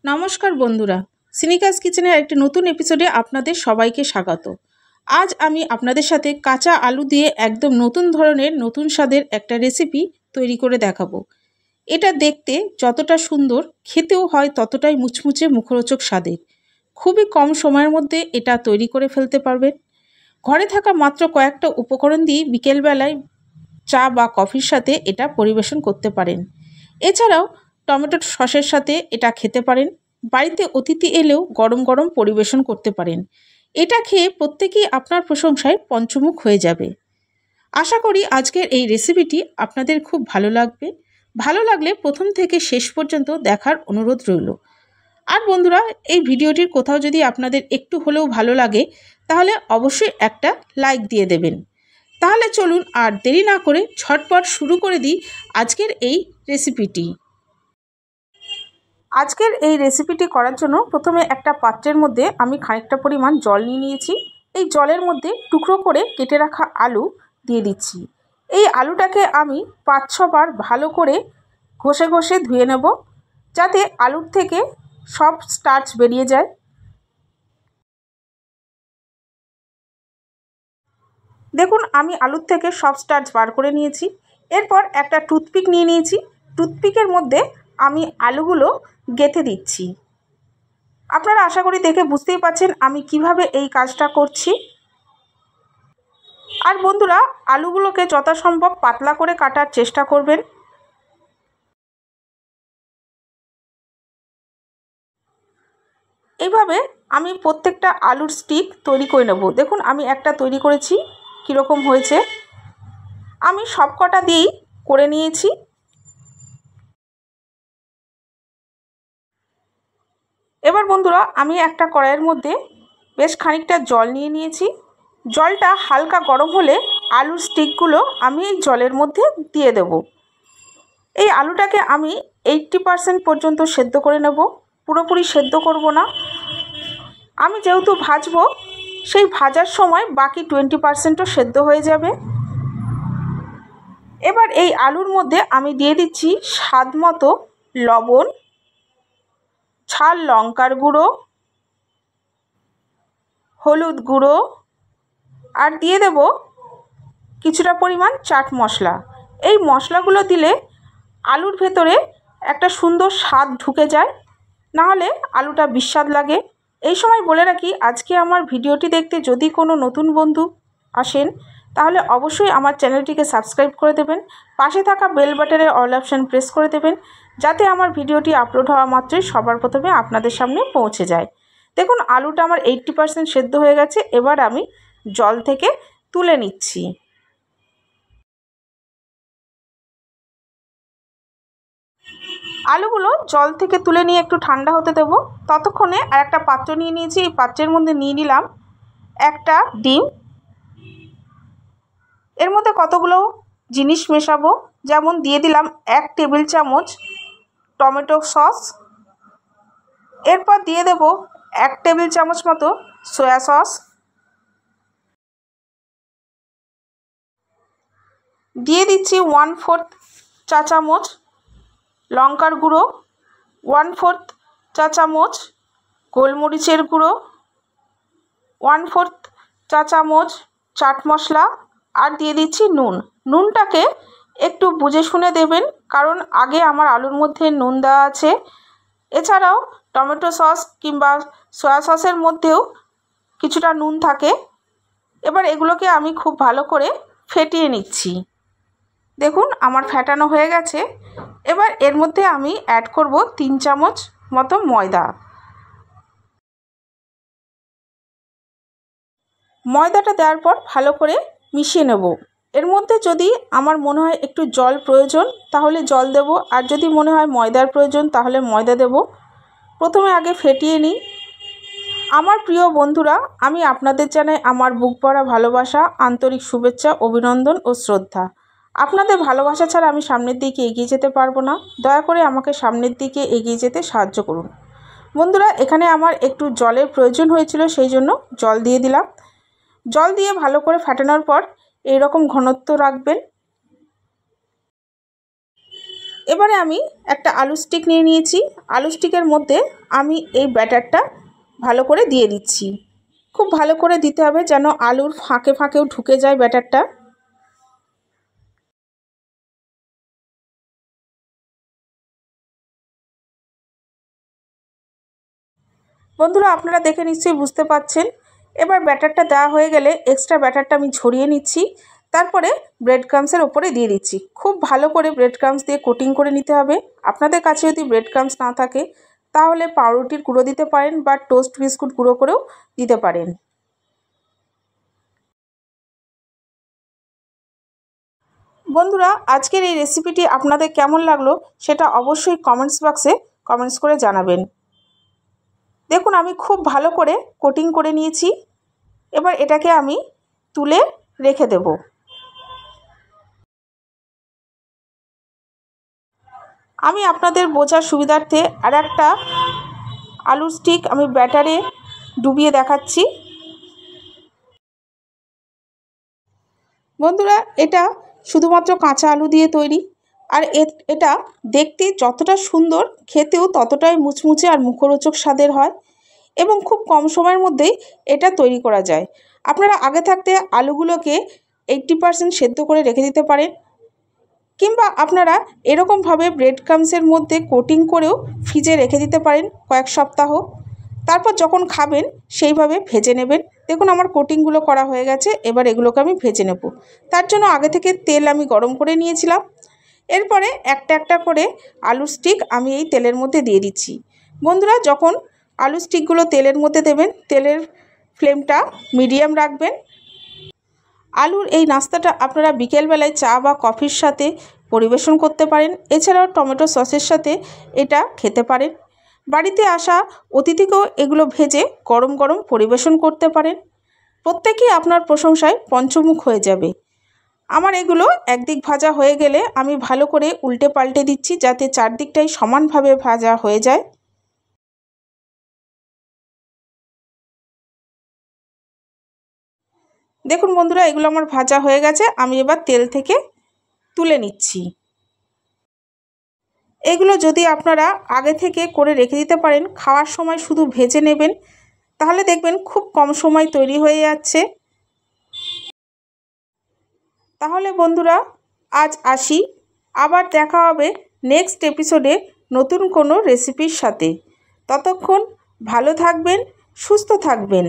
নমস্কার বন্ধুরা, সিনিকাস কিচেনের একটি নতুন এপিসোডে আপনাদের সবাইকে স্বাগত। আজ আমি আপনাদের সাথে কাঁচা আলু দিয়ে একদম নতুন ধরনের নতুন স্বাদের একটা রেসিপি তৈরি করে দেখাবো। এটা দেখতে যতটা সুন্দর, খেতেও হয় ততটাই মুচমুচে মুখরোচক স্বাদের। খুবই কম সময়ের মধ্যে এটা তৈরি করে ফেলতে পারবেন। ঘরে থাকা মাত্র কয়েকটা উপকরণ দিয়ে বিকেলবেলায় চা বা কফির সাথে এটা পরিবেশন করতে পারেন। এছাড়াও টমেটো সসের সাথে এটা খেতে পারেন। বাড়িতে অতিথি এলেও গরম গরম পরিবেশন করতে পারেন। এটা খেয়ে প্রত্যেকেই আপনার প্রশংসায় পঞ্চমুখ হয়ে যাবে। আশা করি আজকের এই রেসিপিটি আপনাদের খুব ভালো লাগবে। ভালো লাগলে প্রথম থেকে শেষ পর্যন্ত দেখার অনুরোধ রইল। আর বন্ধুরা, এই ভিডিওটির কোথাও যদি আপনাদের একটু হলেও ভালো লাগে তাহলে অবশ্যই একটা লাইক দিয়ে দেবেন। তাহলে চলুন আর দেরি না করে ঝটপট শুরু করে দিই আজকের এই রেসিপিটি। আজকের এই রেসিপিটি করার জন্য প্রথমে একটা পাত্রের মধ্যে আমি খানিকটা পরিমাণ জল নিয়ে নিয়েছি। এই জলের মধ্যে টুকরো করে কেটে রাখা আলু দিয়ে দিচ্ছি। এই আলুটাকে আমি 5-6 বার ভালো করে ঘষে ঘষে ধুয়ে নেব, যাতে আলুর থেকে সব স্টার্চ বেরিয়ে যায়। দেখুন, আমি আলুর থেকে সব স্টার্চ বার করে নিয়েছি। এরপর একটা টুথপিক নিয়ে নিয়েছি। টুথপিকের মধ্যে আমি আলুগুলো গেঁথে দিচ্ছি। আপনারা আশা করি দেখে বুঝতেই পারছেন আমি কিভাবে এই কাজটা করছি। আর বন্ধুরা, আলুগুলোকে যথাসম্ভব পাতলা করে কাটার চেষ্টা করবেন। এইভাবে আমি প্রত্যেকটা আলুর স্টিক তৈরি করে নেব। দেখুন, আমি একটা তৈরি করেছি, কীরকম হয়েছে। আমি সব কটা দিয়েই করে নিয়েছি। এবার বন্ধুরা, আমি একটা কড়াইয়ের মধ্যে বেশ খানিকটা জল নিয়ে নিয়েছি। জলটা হালকা গরম হলে আলুর স্টিকগুলো আমি এই জলের মধ্যে দিয়ে দেব। এই আলুটাকে আমি 80% পর্যন্ত সেদ্ধ করে নেব, পুরোপুরি সেদ্ধ করব না। আমি যেহেতু ভাজবো, সেই ভাজার সময় বাকি 20%ও সেদ্ধ হয়ে যাবে। এবার এই আলুর মধ্যে আমি দিয়ে দিচ্ছি স্বাদ মতো লবণ, ঝাল লঙ্কার গুঁড়ো, হলুদ গুঁড়ো, আর দিয়ে দেব কিছুটা পরিমাণ চাট মশলা। এই মশলাগুলো দিলে আলুর ভেতরে একটা সুন্দর স্বাদ ঢুকে যায়, নাহলে আলুটা বিস্বাদ লাগে। এই সময় বলে রাখি, আজকে আমার ভিডিওটি দেখতে যদি কোনো নতুন বন্ধু আসেন তাহলে অবশ্যই আমার চ্যানেলটিকে সাবস্ক্রাইব করে দেবেন। পাশে থাকা বেল বাটনের অল অপশান প্রেস করে দেবেন, যাতে আমার ভিডিওটি আপলোড হওয়া মাত্রই সবার প্রথমে আপনাদের সামনে পৌঁছে যায়। দেখুন, আলুটা আমার 80% সেদ্ধ হয়ে গেছে। এবার আমি জল থেকে তুলে নিচ্ছি। আলুগুলো জল থেকে তুলে নিয়ে একটু ঠান্ডা হতে দেব। ততক্ষণে আর একটা পাত্র নিয়ে নিয়েছি। এই পাত্রের মধ্যে নিয়ে নিলাম একটা ডিম। এর মধ্যে কতগুলো জিনিস মেশাবো, যেমন দিয়ে দিলাম 1 টেবিল চামচ টমেটো সস। এরপর দিয়ে দেব 1 টেবিল চামচ মতো সয়া সস। দিয়ে দিচ্ছি 1/4 চা চামচ লঙ্কার গুঁড়ো, 1/4 চা চামচ গোলমরিচের গুঁড়ো, 1/4 চা চামচ চাট মশলা, আর দিয়ে দিচ্ছি নুন। নুনটাকে একটু বুঝে শুনে দেবেন, কারণ আগে আমার আলুর মধ্যে নুন দেওয়া আছে। এছাড়াও টমেটো সস কিংবা সয়া সসের মধ্যেও কিছুটা নুন থাকে। এবার এগুলোকে আমি খুব ভালো করে ফেটিয়ে নিচ্ছি। দেখুন, আমার ফেটানো হয়ে গেছে। এবার এর মধ্যে আমি অ্যাড করব 3 চামচ মতো ময়দা। ময়দাটা দেওয়ার পর ভালো করে মিশিয়ে নেব। এর মধ্যে যদি আমার মনে হয় একটু জল প্রয়োজন তাহলে জল দেব, আর যদি মনে হয় ময়দার প্রয়োজন তাহলে ময়দা দেব। প্রথমে আগে ফেটিয়ে নিই। আমার প্রিয় বন্ধুরা, আমি আপনাদের জানাই আমার বুক ভরা ভালোবাসা, আন্তরিক শুভেচ্ছা, অভিনন্দন ও শ্রদ্ধা। আপনাদের ভালোবাসা ছাড়া আমি সামনের দিকে এগিয়ে যেতে পারবো না। দয়া করে আমাকে সামনের দিকে এগিয়ে যেতে সাহায্য করুন। বন্ধুরা, এখানে আমার একটু জলের প্রয়োজন হয়েছিল, সেই জন্য জল দিয়ে দিলাম। জল দিয়ে ভালো করে ফাটানোর পর এই রকম ঘনত্ব রাখবেন। এবারে আমি একটা আলু স্টিক নিয়ে নিয়েছি। আলু স্টিকের মধ্যে আমি এই ব্যাটারটা ভালো করে দিয়ে দিচ্ছি। খুব ভালো করে দিতে হবে যেন আলুর ফাঁকে ফাঁকেও ঢুকে যায় ব্যাটারটা। বন্ধুরা আপনারা দেখে নিশ্চয়ই বুঝতে পারছেন। এবার ব্যাটারটা দেওয়া হয়ে গেলে এক্সট্রা ব্যাটারটা আমি ছড়িয়ে নিচ্ছি, তারপরে ব্রেড ক্রামসের ওপরে দিয়ে দিচ্ছি। খুব ভালো করে ব্রেড ক্রামস দিয়ে কোটিং করে নিতে হবে। আপনাদের কাছে যদি ব্রেড ক্রামস না থাকে তাহলে পাউরুটির গুঁড়ো দিতে পারেন বা টোস্ট বিস্কুট গুঁড়ো করেও দিতে পারেন। বন্ধুরা আজকের এই রেসিপিটি আপনাদের কেমন লাগলো সেটা অবশ্যই কমেন্টস বক্সে কমেন্টস করে জানাবেন। দেখুন আমি খুব ভালো করে কোটিং করে নিয়েছি। এবার এটাকে আমি তুলে রেখে দেব। আমি আপনাদের বোঝার সুবিধার্থে আর একটা আলুর স্টিক আমি ব্যাটারে ডুবিয়ে দেখাচ্ছি। বন্ধুরা এটা শুধুমাত্র কাঁচা আলু দিয়ে তৈরি, আর এটা দেখতে যতটা সুন্দর খেতেও ততটাই মুচমুচে আর মুখরোচক স্বাদের হয় এবং খুব কম সময়ের মধ্যেই এটা তৈরি করা যায়। আপনারা আগে থাকতে আলুগুলোকে 80% সেদ্ধ করে রেখে দিতে পারেন, কিংবা আপনারা এরকমভাবে ব্রেড ক্রামসের মধ্যে কোটিং করেও ফ্রিজে রেখে দিতে পারেন কয়েক সপ্তাহ। তারপর যখন খাবেন সেইভাবে ভেজে নেবেন। দেখুন আমার কোটিংগুলো করা হয়ে গেছে। এবার এগুলোকে আমি ভেজে নেব। তার জন্য আগে থেকে তেল আমি গরম করে নিয়েছিলাম। এরপরে একটা একটা করে আলুর স্টিক আমি এই তেলের মধ্যে দিয়ে দিচ্ছি। বন্ধুরা যখন আলু স্টিকগুলো তেলের মধ্যে দেবেন তেলের ফ্লেমটা মিডিয়াম রাখবেন। আলুর এই নাস্তাটা আপনারা বিকেলবেলায় চা বা কফির সাথে পরিবেশন করতে পারেন। এছাড়াও টমেটো সসের সাথে এটা খেতে পারেন। বাড়িতে আসা অতিথিকেও এগুলো ভেজে গরম গরম পরিবেশন করতে পারেন। প্রত্যেকেই আপনার প্রশংসায় পঞ্চমুখ হয়ে যাবে। আমার এগুলো একদিক ভাজা হয়ে গেলে আমি ভালো করে উল্টে পাল্টে দিচ্ছি যাতে চারদিকটাই সমানভাবে ভাজা হয়ে যায়। দেখুন বন্ধুরা এগুলো আমার ভাজা হয়ে গেছে। আমি এবার তেল থেকে তুলে নিচ্ছি। এগুলো যদি আপনারা আগে থেকে করে রেখে দিতে পারেন, খাওয়ার সময় শুধু ভেজে নেবেন, তাহলে দেখবেন খুব কম সময় তৈরি হয়ে যাচ্ছে। তাহলে বন্ধুরা আজ আসি, আবার দেখা হবে নেক্সট এপিসোডে নতুন কোনো রেসিপির সাথে। ততক্ষণ ভালো থাকবেন, সুস্থ থাকবেন।